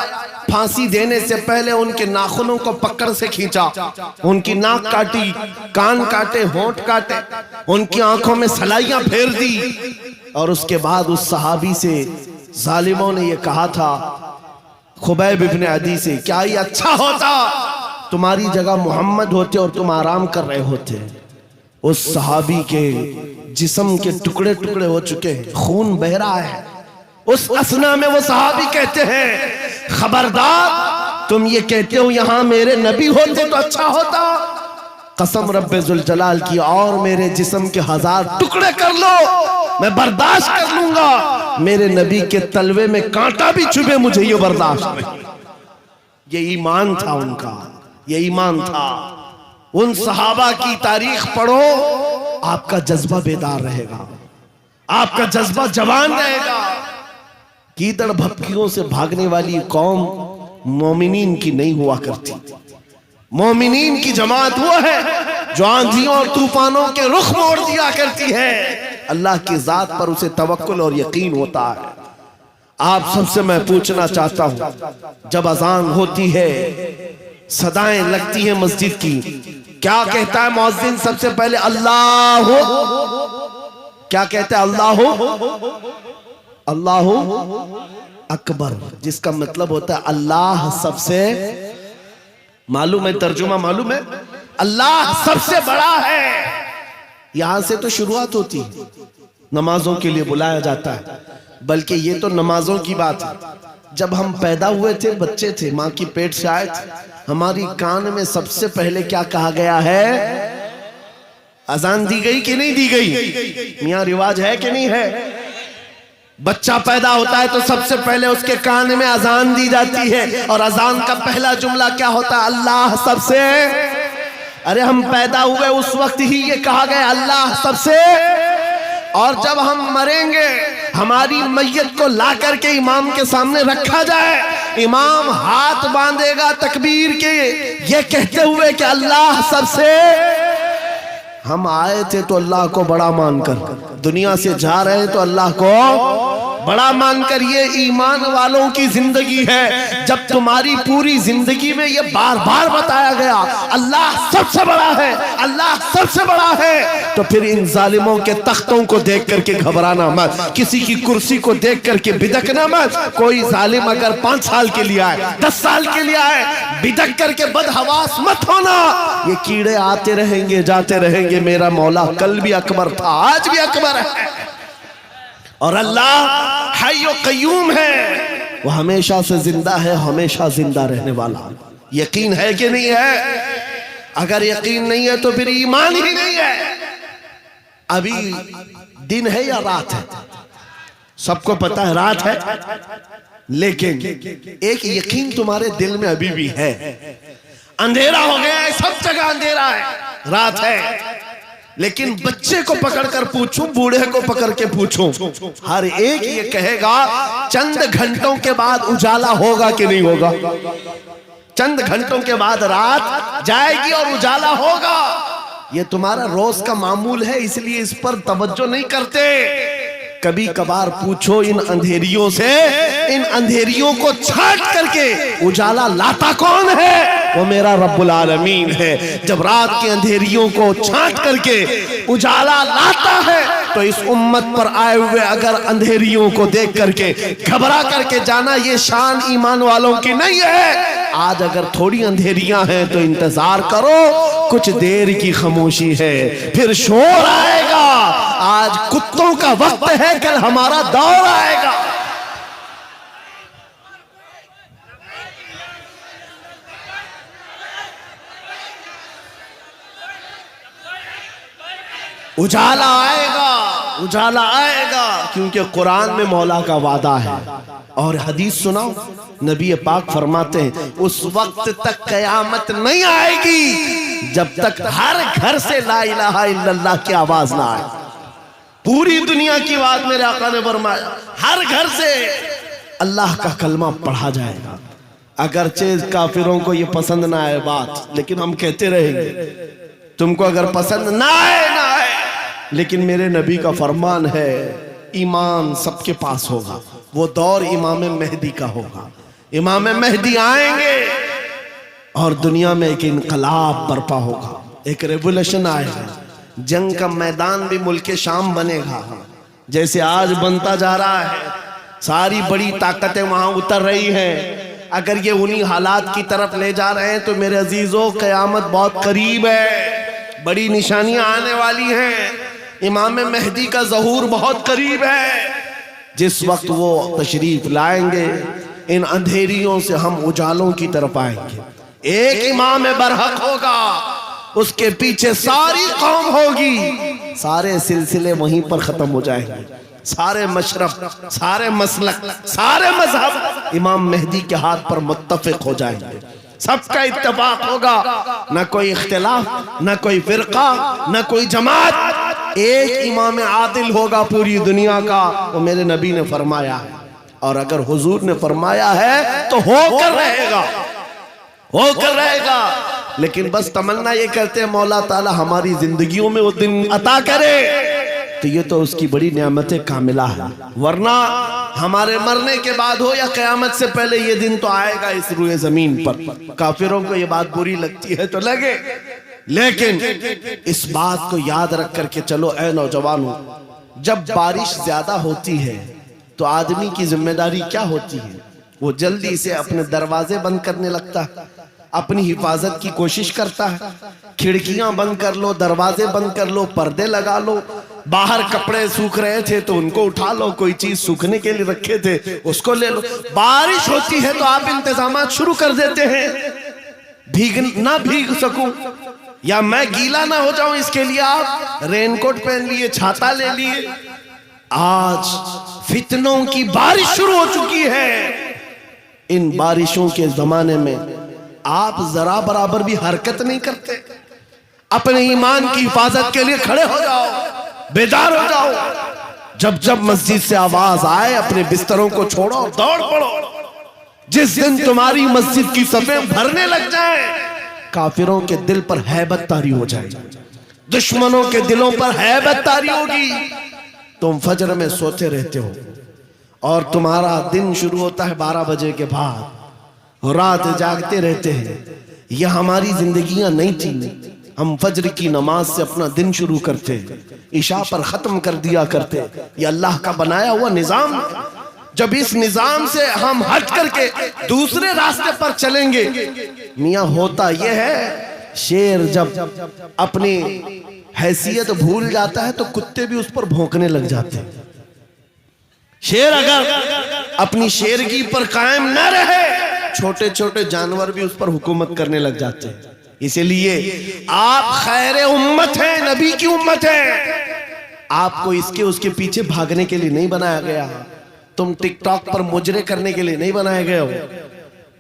Speaker 1: پھانسی دینے سے پہلے ان کے ناخنوں کو پکڑ سے کھینچا، ان کی ناک کاٹی، کان کاٹے، ہونٹ کاٹے، ان کی آنکھوں میں سلائیاں پھیر دی، اور اس کے بعد اس صحابی سے ظالموں نے یہ کہا تھا، خبیب بن عدی سے، کیا یہ اچھا ہوتا تمہاری جگہ محمد ہوتے اور تم آرام کر رہے ہوتے۔ اس صحابی کے جسم کے ٹکڑے ٹکڑے ہو چکے ہیں، خون بہ رہا ہے۔ اس اسنا میں وہ صحابی کہتے ہیں، خبردار تم یہ کہتے ہو یہاں میرے نبی ہوتے تو اچھا ہوتا، قسم رب ذوالجلال کی اور میرے جسم کے 1000 ٹکڑے کر لو میں برداشت کر لوں گا، میرے نبی کے تلوے میں کانٹا بھی چبھے مجھے یہ برداشت نہیں. یہ ایمان تھا ان کا, یہ ایمان تھا. ان صحابہ کی تاریخ پڑھو, آپ کا جذبہ بیدار رہے گا, آپ کا جذبہ جوان رہے گا. کیدڑ بھپکیوں سے بھاگنے والی قوم مومنین کی نہیں ہوا کرتی. مومنین کی جماعت وہ ہے جو آندھیوں اور طوفانوں کے رخ موڑ دیا کرتی ہے. اللہ کی ذات پر اسے توکل اور یقین ہوتا ہے. آپ سب سے میں پوچھنا چاہتا ہوں, جب اذان ہوتی ہے, صدائیں لگتی ہیں مسجد کی, کیا کہتا ہے مؤذن سب سے پہلے؟ اللہ کیا کہتا ہے؟ اللہ اکبر, جس کا مطلب ہوتا ہے اللہ سب سے, معلوم ہے ترجمہ معلوم ہے, اللہ سب سے بڑا ہے. یہاں سے تو شروعات ہوتی ہے, نمازوں کے لیے بلایا جاتا ہے. بلکہ یہ تو نمازوں کی بات ہے. جب ہم پیدا ہوئے تھے, بچے تھے, ماں کی پیٹ سے آئے تھے, ہماری کان میں سب سے پہلے کیا کہا گیا ہے؟ اذان دی گئی کہ نہیں دی گئی؟ میاں رواج ہے کہ نہیں ہے؟ بچہ پیدا ہوتا ہے تو سب سے پہلے اس کے کان میں اذان دی جاتی ہے, اور اذان کا پہلا جملہ کیا ہوتا ہے؟ اللہ سب سے. ارے ہم پیدا ہوئے اس وقت ہی یہ کہا گیا اللہ سب سے. اور جب ہم مریں گے, ہماری میت کو لا کر کے امام کے سامنے رکھا جائے, امام ہاتھ باندھے گا تکبیر کے, یہ کہتے ہوئے کہ اللہ سب سے. ہم آئے تھے تو اللہ کو بڑا مان کر, دنیا سے جا رہے ہیں تو اللہ کو بڑا مان کر. یہ ایمان والوں کی زندگی ہے. جب تمہاری پوری زندگی میں یہ بار بار بتایا گیا اللہ سب سے بڑا ہے, اللہ سب سے بڑا ہے, تو پھر ان ظالموں کے تختوں کو دیکھ کر کے گھبرانا مت, کسی کی کرسی کو دیکھ کر کے بدکنا مت. کوئی ظالم اگر 5 سال کے لیے آئے, 10 سال کے لیے آئے, بدک کر کے بدحواس مت ہونا. یہ کیڑے آتے رہیں گے, جاتے رہیں گے. میرا مولا کل بھی اکبر تھا, آج بھی اکبر ہے, اور اللہ حی و قیوم ہے, وہ ہمیشہ سے زندہ ہے, ہمیشہ زندہ رہنے والا. یقین ہے کہ نہیں ہے؟ اگر یقین نہیں ہے تو پھر ایمان ہی نہیں ہے. ابھی دن ہے یا رات ہے؟ سب کو پتا ہے رات ہے, لیکن ایک یقین تمہارے دل میں ابھی بھی ہے. اندھیرا ہو گیا ہے, سب جگہ اندھیرا ہے, رات ہے. لیکن بچے کو پکڑ کر پوچھوں, بوڑھے کو پکڑ کے پوچھوں, ہر ایک یہ کہے گا چند گھنٹوں کے بعد اجالا ہوگا کہ نہیں ہوگا. چند گھنٹوں کے بعد رات جائے گی اور اجالا ہوگا. یہ تمہارا روز کا معمول ہے, اس لیے اس پر توجہ نہیں کرتے. کبھی کبھار پوچھو ان اندھیریوں سے, ان اندھیریوں کو چھانٹ کر کے اجالا لاتا کون ہے؟ وہ میرا رب العالمین ہے. جب رات کے اندھیریوں کو چھانٹ کر کے اجالا لاتا ہے تو اس امت پر آئے ہوئے اگر اندھیریوں کو دیکھ کر کے گھبرا کر کے جانا, یہ شان ایمان والوں کی نہیں ہے. آج اگر تھوڑی اندھیریاں ہیں تو انتظار کرو, کچھ دیر کی خاموشی ہے, پھر شور آئے گا. آج کتوں کا وقت ہے, کل ہمارا دور آئے گا. اجالا آئے گا, اجالا آئے گا, کیونکہ قرآن میں مولا کا وعدہ ہے. اور حدیث سناؤ, نبی پاک فرماتے ہیں اس وقت تک قیامت نہیں آئے گی جب تک ہر گھر سے لا الہ الا اللہ کی آواز نہ آئے. پوری دنیا کی بات میرے آقا نے فرمایا, ہر گھر سے اللہ کا کلمہ پڑھا جائے گا. اگرچہ کافروں کو یہ پسند نہ آئے بات, لیکن ہم کہتے رہیں گے. تم کو اگر پسند نہ آئے نہ آئے, لیکن میرے نبی کا فرمان ہے ایمان سب کے پاس ہوگا. وہ دور امام مہدی کا ہوگا. امام مہدی آئیں گے اور دنیا میں ایک انقلاب برپا ہوگا, ایک ریولوشن آئے گا. جنگ کا میدان بھی ملک شام بنے گا, جیسے آج بنتا جا رہا ہے. ساری بڑی طاقتیں وہاں اتر رہی ہیں. اگر یہ انہی حالات کی طرف لے جا رہے ہیں تو میرے عزیزوں قیامت بہت قریب ہے, بڑی نشانیاں آنے والی ہیں. امام مہدی کا ظہور بہت قریب ہے. جس وقت وہ تشریف لائیں گے ان اندھیریوں سے ہم اجالوں کی طرف آئیں گے. ایک امام برحق ہوگا, اس کے پیچھے ساری قوم ہوگی، سارے سلسلے وہیں پر ختم ہو جائیں گے، سارے مشرب، سارے مسلک، سارے مذہب امام مہدی کے ہاتھ پر متفق ہو جائیں گے، سب کا اتفاق ہوگا، نہ کوئی اختلاف، نہ کوئی فرقہ، نہ کوئی جماعت، ایک امام عادل ہوگا پوری دنیا کا، وہ میرے نبی نے فرمایا ہے، اور اگر حضور نے فرمایا ہے تو ہو کر رہے گا، ہو کر رہے گا۔ لیکن بس تمنا یہ کرتے ہیں مولا تعالی ہماری زندگیوں میں وہ دن عطا کرے، تو یہ تو اس کی بڑی نعمت کاملہ ہے، ورنہ ہمارے مرنے کے بعد ہو یا قیامت سے پہلے یہ دن تو آئے گا اس روئے زمین پر۔ کافروں کو یہ بات بری لگتی ہے تو لگے، لیکن اس بات کو یاد رکھ کر کے چلو اے نوجوانوں، جب بارش زیادہ ہوتی ہے تو آدمی کی ذمہ داری کیا ہوتی ہے؟ وہ جلدی سے اپنے دروازے بند کرنے لگتا ہے، اپنی حفاظت کی کوشش کرتا ہے، کھڑکیاں بند کر لو، دروازے بند کر لو، پردے لگا لو، باہر کپڑے سوکھ رہے تھے تو ان کو اٹھا لو، کوئی چیز سوکھنے کے لیے رکھے تھے اس کو لے لو۔ بارش ہوتی ہے تو آپ انتظامات شروع کر دیتے ہیں، نہ بھیگ سکوں یا میں گیلا نہ ہو جاؤں، اس کے لیے آپ رین کوٹ پہن لیے، چھاتا لے لیے۔ آج فتنوں کی بارش شروع ہو چکی ہے، ان بارشوں کے زمانے میں آپ ذرا برابر بھی حرکت نہیں کرتے، اپنے ایمان کی حفاظت کے لیے کھڑے ہو جاؤ، بیدار ہو جاؤ، جب جب مسجد سے آواز آئے اپنے بستروں کو چھوڑو، دوڑ پڑو۔ جس دن تمہاری مسجد کی صفیں بھرنے لگ جائیں، کافروں کے دل پر ہیبت طاری ہو جائے، دشمنوں کے دلوں پر ہیبت طاری ہوگی۔ تم فجر میں سوتے رہتے ہو اور تمہارا دن شروع ہوتا ہے 12 بجے کے بعد، رات جاگتے رہتے ہیں۔ یہ ہماری زندگیاں نہیں تھیں، ہم فجر کی نماز سے اپنا دن شروع کرتے، عشاء پر ختم کر دیا کرتے، یہ اللہ کا بنایا ہوا نظام۔ جب اس نظام سے ہم ہٹ کر کے دوسرے راستے پر چلیں گے، میاں ہوتا یہ ہے، شیر جب اپنی حیثیت بھول جاتا ہے تو کتے بھی اس پر بھونکنے لگ جاتے ہیں۔ شیر اگر اپنی شیرگی پر قائم نہ رہے، چھوٹے چھوٹے جانور بھی اس پر حکومت کرنے لگ جاتے ہیں۔ اسی لیے آپ خیر امت ہیں، نبی کی امت ہیں، آپ کو اس کے پیچھے بھاگنے کے لیے نہیں بنایا گیا، تم ٹک ٹاک پر مجرے کرنے کے لیے نہیں بنائے گئے ہو،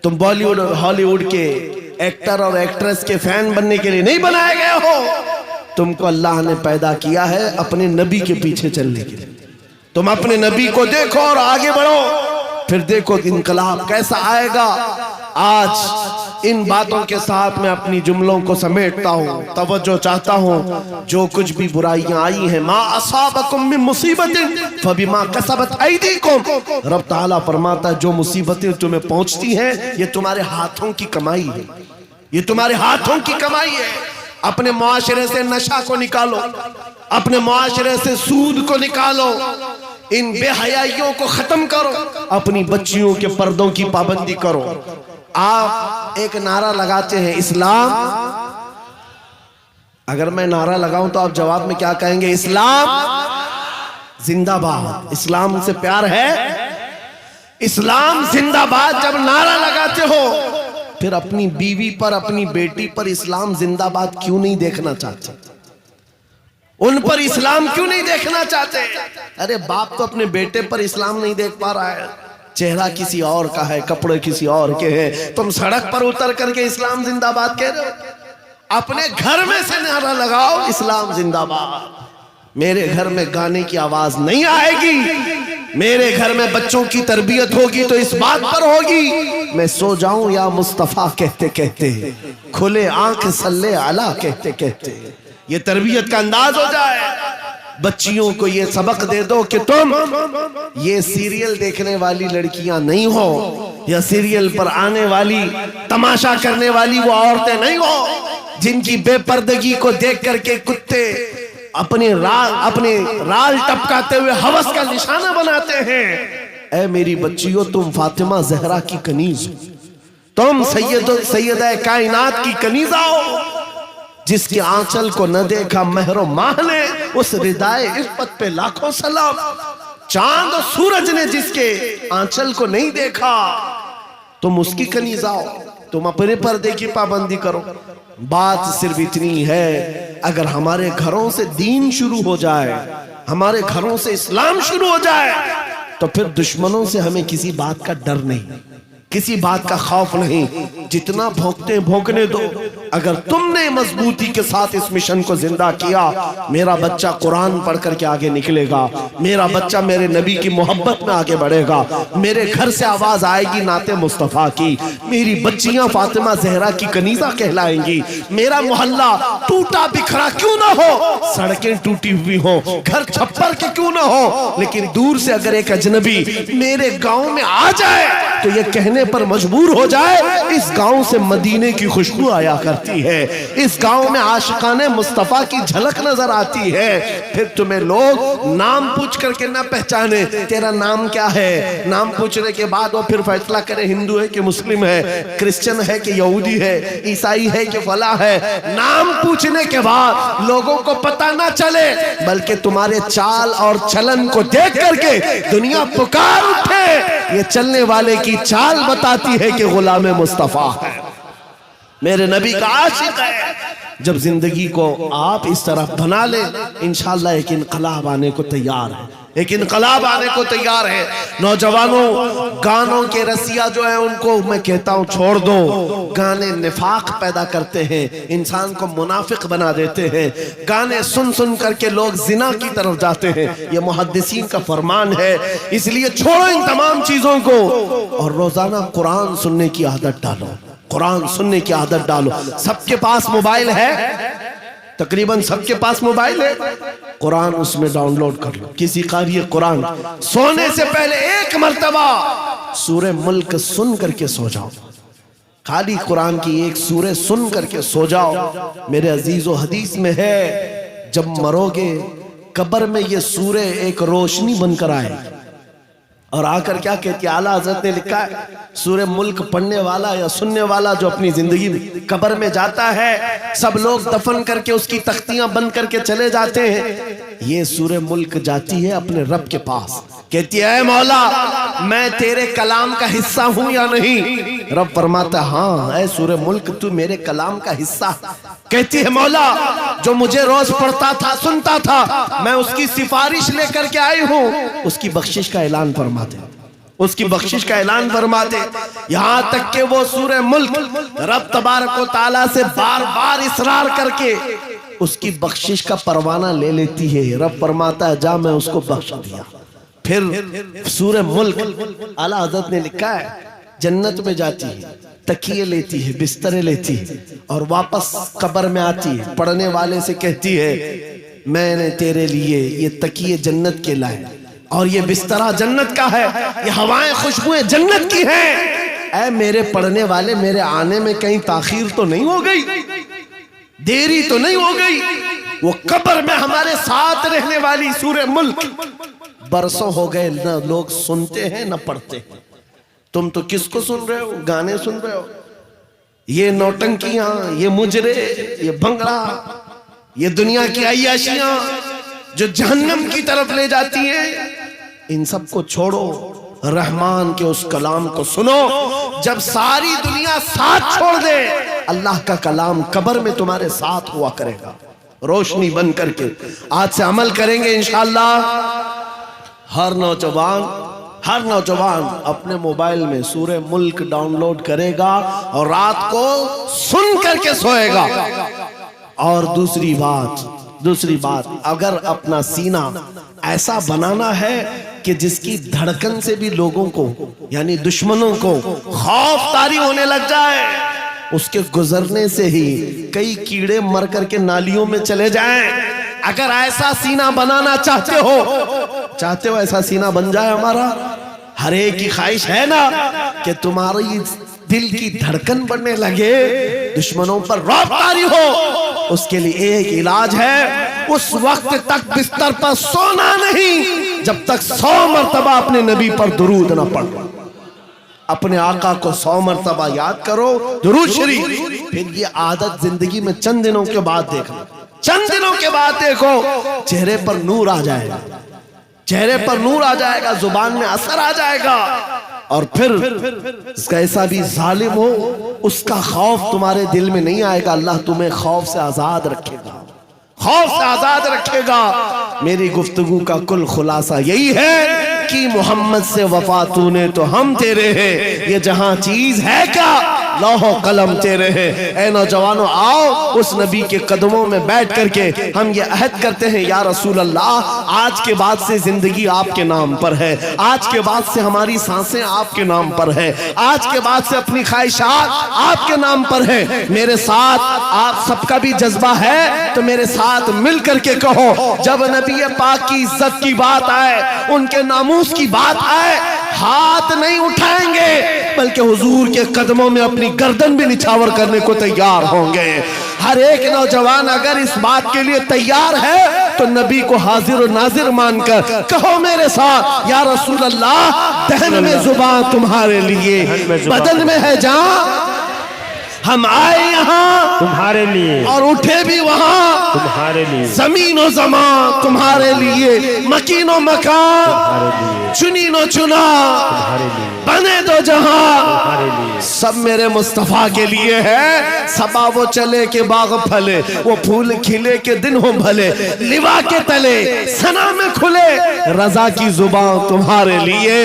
Speaker 1: تم بالی ووڈ اور ہالی ووڈ کے ایکٹر اور ایکٹریس کے فین بننے کے لیے نہیں بنائے گئے ہو، تم کو اللہ نے پیدا کیا ہے اپنے نبی کے پیچھے چلنے کے لیے۔ تم اپنے نبی کو دیکھو اور آگے بڑھو، پھر دیکھو انقلاب کیسا آئے گا۔ آج ان باتوں کے ساتھ میں اپنی جملوں کو سمیٹتا ہوں، توجہ چاہتا ہوں، جو کچھ بھی برائیاں آئی ہیں، ما اصابکم من مصیبت فبما کسبت ایدیکم، رب تعالیٰ فرماتا ہے جو مصیبتیں تمہیں پہنچتی ہیں یہ تمہارے ہاتھوں کی کمائی ہے، یہ تمہارے ہاتھوں کی کمائی ہے۔ اپنے معاشرے سے نشہ کو نکالو، اپنے معاشرے سے سود کو نکالو، ان بے حیائیوں کو ختم کرو، اپنی بچیوں کے پردوں کی پابندی کرو۔ آپ ایک نعرہ لگاتے ہیں اسلام، اگر میں نعرہ لگاؤں تو آپ جواب میں کیا کہیں گے؟ اسلام زندہ باد۔ اسلام سے پیار ہے، اسلام زندہ باد جب نعرہ لگاتے ہو، پھر اپنی بیوی پر، اپنی بیٹی پر اسلام زندہ باد کیوں نہیں دیکھنا چاہتے؟ ان پر اسلام کیوں نہیں دیکھنا چاہتے؟ ارے باپ تو اپنے بیٹے پر اسلام نہیں دیکھ پا رہا ہے، چہرہ کسی اور کا ہے، کپڑے کسی اور کے ہیں، تم سڑک پر اتر کر کے اسلام زندہ باد کہہ رہے ہو؟ اپنے گھر میں سے نعرہ لگاؤ اسلام زندہ باد۔ میرے گھر میں گانے کی آواز نہیں آئے گی، میرے گھر میں بچوں کی تربیت ہوگی تو اس بات پر ہوگی، میں سو جاؤں یا مصطفیٰ کہتے کہتے، کھلے آنکھ صلی علی کہتے کہتے، یہ تربیت کا انداز ہو جائے۔ بچیوں کو یہ سبق دے دو کہ تم یہ سیریل دیکھنے والی لڑکیاں نہیں ہو، یا سیریل پر آنے والی تماشا کرنے والی وہ عورتیں نہیں ہو جن کی بے پردگی کو دیکھ کر کے کتے اپنے رال ٹپکاتے ہوئے ہوس کا نشانہ بناتے ہیں۔ اے میری بچیوں، تم فاطمہ زہرا کی کنیز ہو، تم سیدہ کائنات کی کنیزہ ہو، جس کے آنچل کو نہ دیکھا مہر و ماہ نے، اس ردائے عفت پہ لاکھوں سلام۔ چاند و سورج نے جس کے آنچل کو نہیں دیکھا، تم اس کی کنیزہ ہو، تم اپنے پردے کی پابندی کرو۔ بات صرف اتنی ہے، اگر ہمارے گھروں سے دین شروع ہو جائے، ہمارے گھروں سے اسلام شروع ہو جائے، تو پھر دشمنوں سے ہمیں کسی بات کا ڈر نہیں، کسی بات کا خوف نہیں۔ جتنا بھونکتے بھونکنے دو، اگر تم نے مضبوطی کے ساتھ اس مشن کو زندہ کیا، میرا بچہ قرآن پڑھ کر کے آگے نکلے گا، میرا بچہ میرے نبی کی محبت میں آگے بڑھے گا، میرے گھر سے آواز آئے گی نعت مصطفیٰ کی، میری بچیاں فاطمہ زہرا کی کنیزہ کہلائیں گی، میرا محلہ ٹوٹا بکھرا کیوں نہ ہو، سڑکیں ٹوٹی ہوئی ہوں، گھر چھپر کے کیوں نہ ہو، لیکن دور سے اگر ایک اجنبی میرے گاؤں میں آ جائے تو یہ کہنے پر مجبور ہو جائے، اس گاؤں سے مدینے کی خوشبو آیا کرتی ہے، اس گاؤں میں عاشقان مصطفیٰ کی جھلک نظر آتی ہے، پھر تمہیں لوگ نام پوچھ کر کے نہ پہچانے، تیرا نام کیا ہے، نام پوچھنے کے بعد وہ پھر فیصلہ کرے ہندو ہے کہ مسلم ہے، کرسچن ہے کہ یہودی ہے، عیسائی ہے کہ فلاں ہے، نام پوچھنے کے بعد لوگوں کو پتہ نہ چلے، بلکہ تمہارے چال اور چلن کو دیکھ کر کے دنیا پکار اٹھے، یہ چلنے والے کی چال بتاتی ہے کہ غلام مصطفیٰ ہے، میرے نبی کا عاشق ہے۔ جب زندگی کو آپ اس طرح بنا لیں، انشاءاللہ ایک انقلاب آنے کو تیار ہے، ایک انقلاب آنے کو تیار ہے۔ نوجوانوں، گانوں کے رسیا جو ہیں ان کو میں کہتا ہوں چھوڑ دو، گانے نفاق پیدا کرتے ہیں، انسان کو منافق بنا دیتے ہیں، گانے سن سن کر کے لوگ زنا کی طرف جاتے ہیں، یہ محدثین کا فرمان ہے، اس لیے چھوڑو ان تمام چیزوں کو اور روزانہ قرآن سننے کی عادت ڈالو، قرآن سننے کی عادت ڈالو۔ سب کے پاس موبائل ہے، تقریباً سب کے پاس موبائل ہے، قرآن اس میں ڈاؤن لوڈ کر لو، کسی قاری قرآن سونے سے پہلے ایک مرتبہ سورہ ملک سن کر کے سو جاؤ، خالی قرآن کی ایک سورہ سن کر کے سو جاؤ۔ میرے عزیز و حدیث میں ہے جب مرو گے قبر میں یہ سورہ ایک روشنی بن کر آئے اور آ کر کیا کہتی ہے، اعلیٰ حضرت نے لکھا ہے سورہ ملک پڑھنے والا یا سننے والا جو اپنی زندگی میں قبر میں جاتا ہے، سب لوگ دفن کر کے اس کی تختیاں بند کر کے چلے جاتے ہیں، یہ سورہ ملک جاتی ہے اپنے رب کے پاس، کہتی ہے اے مولا میں تیرے کلام کا حصہ ہوں یا نہیں؟ رب فرماتا ہے ہاں اے سورہ ملک تو میرے کلام کا حصہ۔ کہتی ہے مولا جو مجھے روز پڑھتا تھا سنتا تھا میں اس کی سفارش لے کر کے آئی ہوں، اس کی بخشش کا اعلان فرما دے، اس کی بخشش کا اعلان فرما دے۔ یہاں تک کہ وہ سورہ ملک رب تبارک و تعالیٰ سے بار بار اصرار کر کے اس کی بخشش کا پروانہ لے لیتی ہے، رب فرماتا ہے جا میں اس کو بخش دیا۔ پھر سورہ ملک اعلیٰ حضرت نے لکھا ہے جنت میں جاتی ہے، تکیے لیتی ہے، بسترے لیتی ہے اور واپس قبر میں آتی ہے، پڑھنے والے سے کہتی ہے میں نے تیرے لیے یہ تکیے جنت کے لائے اور یہ بسترہ جنت کا ہے، یہ ہوائیں خوشبوئیں جنت کی ہیں، اے میرے پڑھنے والے میرے آنے میں کہیں تاخیر تو نہیں ہو گئی، دیری تو نہیں ہو گئی؟ وہ قبر میں ہمارے ساتھ رہنے والی سورہ ملک برسوں ہو گئے نہ لوگ سنتے ہیں نہ پڑھتے ہیں۔ تم تو کس کو سن رہے ہو؟ گانے سن رہے ہو، یہ نوٹنکیاں، یہ مجرے، یہ بھنگڑا، یہ دنیا کی عیاشیاں جو جہنم کی طرف لے جاتی ہیں، ان سب کو چھوڑو، رحمان کے اس کلام کو سنو۔ جب ساری دنیا ساتھ چھوڑ دے اللہ کا کلام قبر میں تمہارے ساتھ ہوا کرے گا، روشنی بن کر کے۔ آج سے عمل کریں گے انشاءاللہ۔ ہر نوجوان اپنے موبائل میں سورہ ملک ڈاؤن لوڈ کرے گا اور رات کو سن کر کے سوئے گا۔ اور دوسری بات اگر اپنا سینہ ایسا بنانا ہے کہ جس کی دھڑکن سے بھی لوگوں کو یعنی دشمنوں کو خوف طاری ہونے لگ جائے، اس کے گزرنے سے ہی کئی کیڑے مر کر کے نالیوں میں چلے جائیں، اگر ایسا سینہ بنانا چاہتے ہو ایسا سینہ بن جائے ہمارا، ہر ایک کی خواہش ہے نا کہ تمہاری دل کی دھڑکن بڑھنے لگے، دشمنوں پر رعب طاری ہو، اس کے لیے ایک علاج ہے، اس وقت تک بستر پر سونا نہیں جب تک 100 مرتبہ اپنے نبی پر درود نہ پڑھو، اپنے آقا کو 100 مرتبہ یاد کرو، درود شریف۔ پھر یہ عادت زندگی میں چند دنوں کے بعد دیکھو، چند دنوں کے بعد دیکھو چہرے پر نور آ جائے گا، چہرے پر نور آ جائے گا، زبان میں اثر آ جائے گا، اور پھر کیسا بھی ظالم ہو اس کا خوف تمہارے دل میں نہیں آئے گا۔ اللہ تمہیں خوف سے آزاد رکھے گا، خوف سے آزاد رکھے گا۔ میری گفتگو کا کل خلاصہ یہی ہے کہ محمد سے وفا تو نے تو ہم تیرے ہیں، یہ جہاں چیز ہے کیا لوح و قلم تیرے ہیں۔ اے نوجوانوں آؤ اس نبی کے قدموں میں بیٹھ کر کے ہم یہ عہد کرتے ہیں، یا رسول اللہ آج کے بعد سے زندگی آپ کے نام پر ہے، آج کے بعد سے ہماری سانسیں آپ کے نام پر ہے، آج کے بعد سے اپنی خواہشات آپ کے نام پر ہے۔ میرے ساتھ آپ سب کا بھی جذبہ ہے تو میرے ساتھ مل کر کے کہو، جب نبی پاک کی عزت کی بات آئے، ان کے ناموس کی بات آئے، ہاتھ نہیں اٹھائیں گے بلکہ حضور کے قدموں میں اپنی گردن بھی نچھاور کرنے کو تیار ہوں گے۔ ہر ایک نوجوان اگر اس بات کے لیے تیار ہے تو نبی کو حاضر و ناظر مان کر کہو میرے ساتھ، یا رسول اللہ دہن میں زبان تمہارے لیے، بدن میں ہے جان، ہم آئے یہاں
Speaker 2: تمہارے لیے
Speaker 1: اور اٹھے بھی وہاں،
Speaker 2: تمہارے لیے
Speaker 1: زمین و زمان تمہارے لیے، مکین و مکان، چنین و چنا، بنے دو جہاں سب میرے مصطفیٰ کے لیے ہے۔ صبا وہ چلے کہ باغ پھلے، وہ پھول کھلے کہ دن ہو بھلے، لوا کے تلے ثنا میں کھلے، رضا کی زبان تمہارے لیے،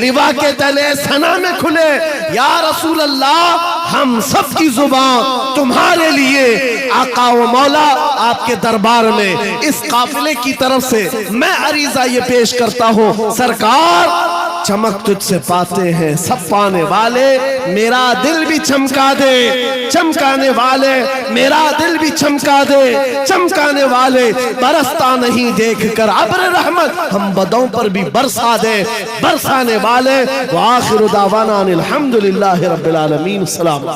Speaker 1: لوا کے تلے ثنا میں کھلے۔ یا رسول اللہ ہم سب کی زبان تمہارے لیے۔ آقا و مولا آپ کے دربار میں اس قافلے کی طرف سے میں عریضہ یہ پیش کرتا ہوں، سرکار چمک تجھ سے پاتے ہیں سب پانے والے، میرا دل بھی چمکا دے، چمکانے والے میرا دل بھی چمکا دے، چمکانے والے برستا نہیں دیکھ کر ابر رحمت، ہم بدوں پر بھی برسا دے، برسانے والے۔ وآخر دعوانا الحمدللہ رب العالمین۔ السلام